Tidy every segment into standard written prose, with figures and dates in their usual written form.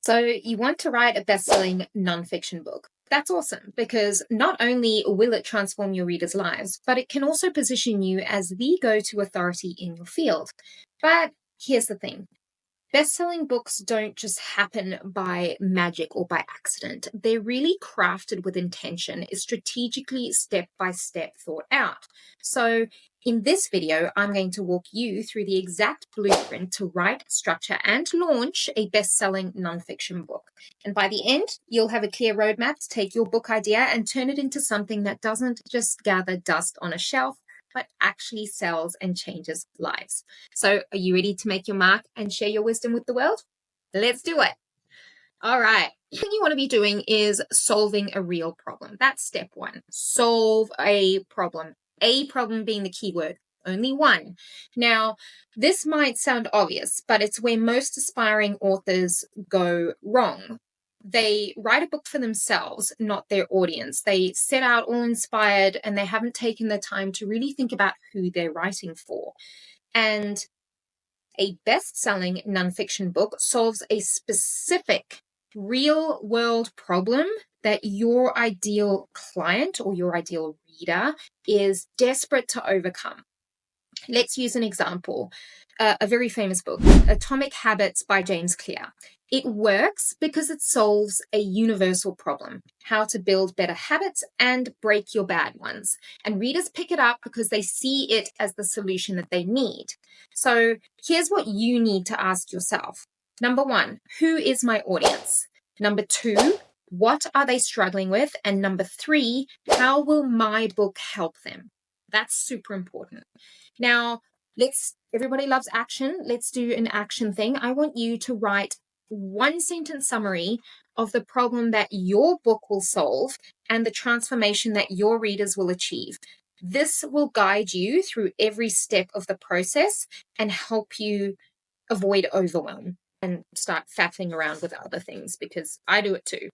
So you want to write a best-selling nonfiction book. That's awesome because not only will it transform your readers' lives, but it can also position you as the go-to authority in your field. But here's the thing. Best-selling books don't just happen by magic or by accident. They're really crafted with intention, is strategically step-by-step thought out. So in this video, I'm going to walk you through the exact blueprint to write, structure, and launch a best-selling nonfiction book. And by the end, you'll have a clear roadmap to take your book idea and turn it into something that doesn't just gather dust on a shelf, but actually sells and changes lives. So are you ready to make your mark and share your wisdom with the world? Let's do it. All right. The thing you want to be doing is solving a real problem. That's step one. Solve a problem. A problem being the key word. Only one. Now, this might sound obvious, but it's where most aspiring authors go wrong. They write a book for themselves, not their audience. They set out all inspired and they haven't taken the time to really think about who they're writing for. And a best-selling nonfiction book solves a specific real-world problem that your ideal client or your ideal reader is desperate to overcome. Let's use an example. A very famous book, Atomic Habits by James Clear. It works because it solves a universal problem, how to build better habits and break your bad ones. And readers pick it up because they see it as the solution that they need. So here's what you need to ask yourself. Number one, who is my audience? Number two, what are they struggling with? And number three, how will my book help them? That's super important. Now, everybody loves action. Let's do an action thing. I want you to write one sentence summary of the problem that your book will solve and the transformation that your readers will achieve. This will guide you through every step of the process and help you avoid overwhelm and start faffing around with other things, because I do it too.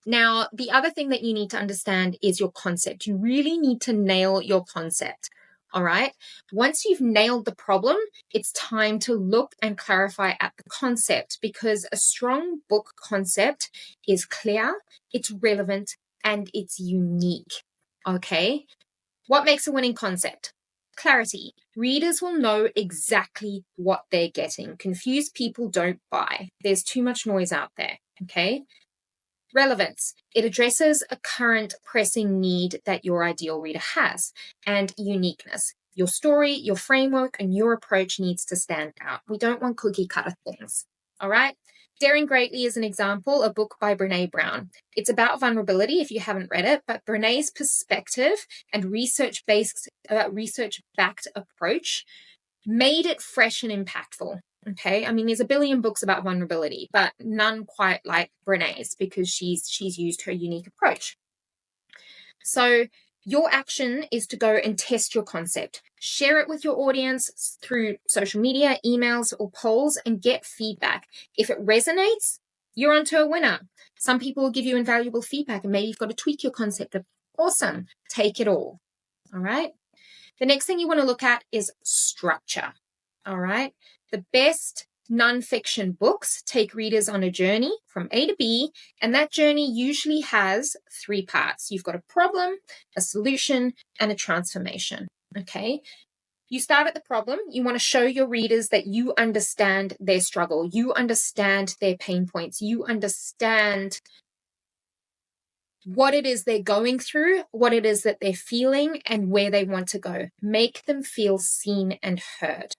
Now, the other thing that you need to understand is your concept. You really need to nail your concept. All right. Once you've nailed the problem, it's time to look and clarify at the concept, because a strong book concept is clear, it's relevant, and it's unique. Okay. What makes a winning concept? Clarity. Readers will know exactly what they're getting. Confused people don't buy. There's too much noise out there. Okay. Relevance. It addresses a current pressing need that your ideal reader has. And uniqueness. Your story, your framework, and your approach needs to stand out. We don't want cookie cutter things. All right. Daring Greatly is an example, a book by Brene Brown. It's about vulnerability if you haven't read it, but Brene's perspective and research-backed approach made it fresh and impactful. Okay, I mean, there's a billion books about vulnerability, but none quite like Brene's, because she's used her unique approach. So your action is to go and test your concept. Share it with your audience through social media, emails, or polls, and get feedback. If it resonates, you're onto a winner. Some people will give you invaluable feedback, and maybe you've got to tweak your concept. Awesome. Take it all. All right. The next thing you want to look at is structure. All right. The best nonfiction books take readers on a journey from A to B, and that journey usually has three parts. You've got a problem, a solution, and a transformation. Okay. You start at the problem. You want to show your readers that you understand their struggle. You understand their pain points. You understand what it is they're going through, what it is that they're feeling, and where they want to go. Make them feel seen and heard.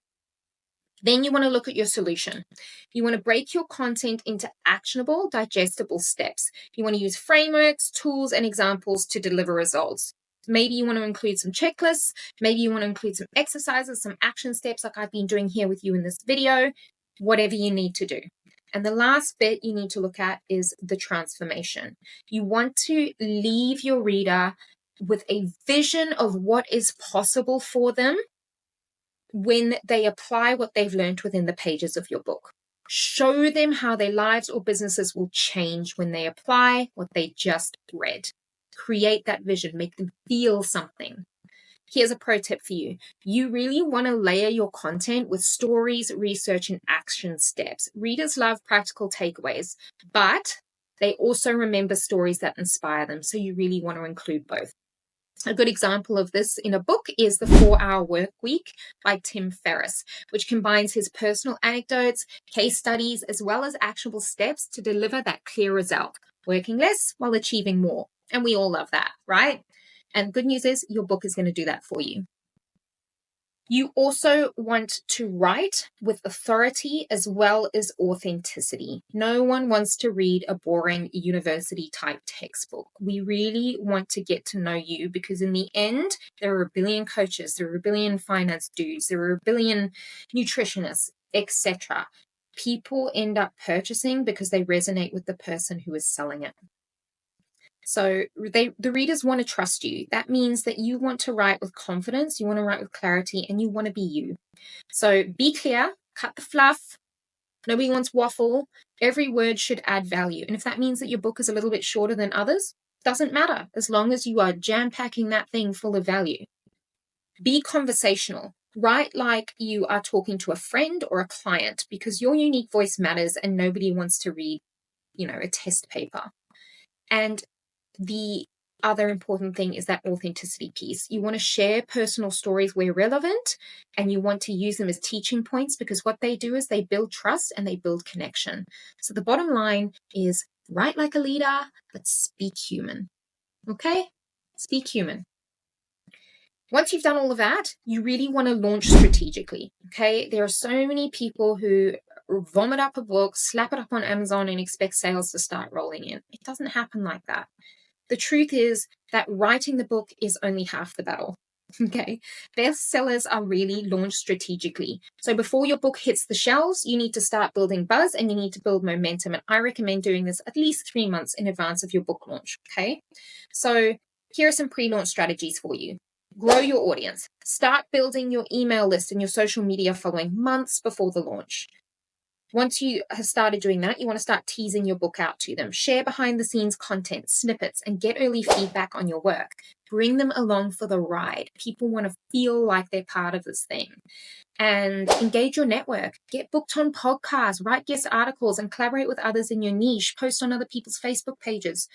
Then you want to look at your solution. You want to break your content into actionable, digestible steps. You want to use frameworks, tools, and examples to deliver results. Maybe you want to include some checklists. Maybe you want to include some exercises, some action steps like I've been doing here with you in this video, whatever you need to do. And the last bit you need to look at is the transformation. You want to leave your reader with a vision of what is possible for them when they apply what they've learned within the pages of your book. Show them how their lives or businesses will change when they apply what they just read. Create that vision, make them feel something. Here's a pro tip for you. You really want to layer your content with stories, research, and action steps. Readers love practical takeaways, but they also remember stories that inspire them. So you really want to include both. A good example of this in a book is The 4-Hour Work Week by Tim Ferriss, which combines his personal anecdotes, case studies, as well as actionable steps to deliver that clear result, working less while achieving more. And we all love that, right? And good news is your book is going to do that for you. You also want to write with authority as well as authenticity. No one wants to read a boring university type textbook. We really want to get to know you because in the end, there are a billion coaches, there are a billion finance dudes, there are a billion nutritionists, etc. People end up purchasing because they resonate with the person who is selling it. So the readers want to trust you. That means that you want to write with confidence, you want to write with clarity, and you want to be you. So be clear, cut the fluff. Nobody wants waffle. Every word should add value. And if that means that your book is a little bit shorter than others, doesn't matter as long as you are jam-packing that thing full of value. Be conversational. Write like you are talking to a friend or a client because your unique voice matters and nobody wants to read, a test paper. And the other important thing is that authenticity piece. You want to share personal stories where relevant, and you want to use them as teaching points because what they do is they build trust and they build connection. So the bottom line is write like a leader, but speak human. Okay? Speak human. Once you've done all of that, you really want to launch strategically. Okay? There are so many people who vomit up a book, slap it up on Amazon, and expect sales to start rolling in. It doesn't happen like that. The truth is that writing the book is only half the battle. Okay. Bestsellers are really launched strategically. So before your book hits the shelves, you need to start building buzz and you need to build momentum. And I recommend doing this at least 3 months in advance of your book launch. Okay. So here are some pre-launch strategies for you. Grow your audience. Start building your email list and your social media following months before the launch. Once you have started doing that, you want to start teasing your book out to them. Share behind the scenes content, snippets, and get early feedback on your work. Bring them along for the ride. People want to feel like they're part of this thing. And engage your network. Get booked on podcasts, write guest articles, and collaborate with others in your niche. Post on other people's Facebook pages.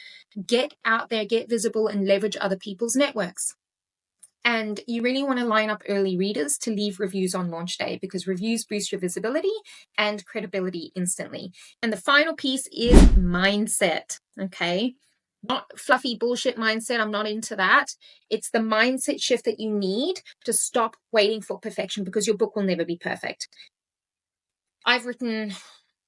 Get out there, get visible, and leverage other people's networks. And you really want to line up early readers to leave reviews on launch day because reviews boost your visibility and credibility instantly. And the final piece is mindset, okay? Not fluffy bullshit mindset. I'm not into that. It's the mindset shift that you need to stop waiting for perfection because your book will never be perfect. I've written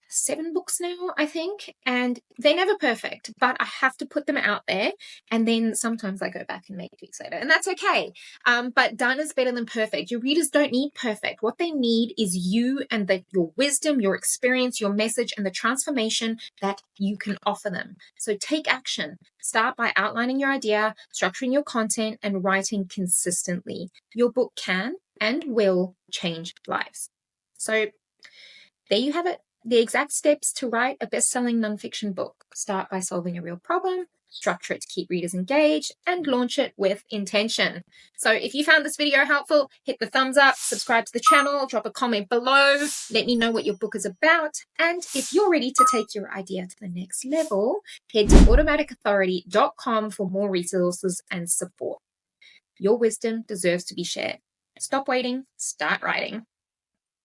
7 books now, I think, and they're never perfect, but I have to put them out there, and then sometimes I go back and make tweaks later, and that's okay. But done is better than perfect. Your readers don't need perfect. What they need is you and your wisdom, your experience, your message, and the transformation that you can offer them. So take action. Start by outlining your idea, structuring your content, and writing consistently. Your book can and will change lives. So there you have it. The exact steps to write a best-selling nonfiction book. Start by solving a real problem, structure it to keep readers engaged, and launch it with intention. So if you found this video helpful, hit the thumbs up, subscribe to the channel, drop a comment below, let me know what your book is about, and if you're ready to take your idea to the next level, head to automaticauthority.com for more resources and support. Your wisdom deserves to be shared. Stop waiting, start writing.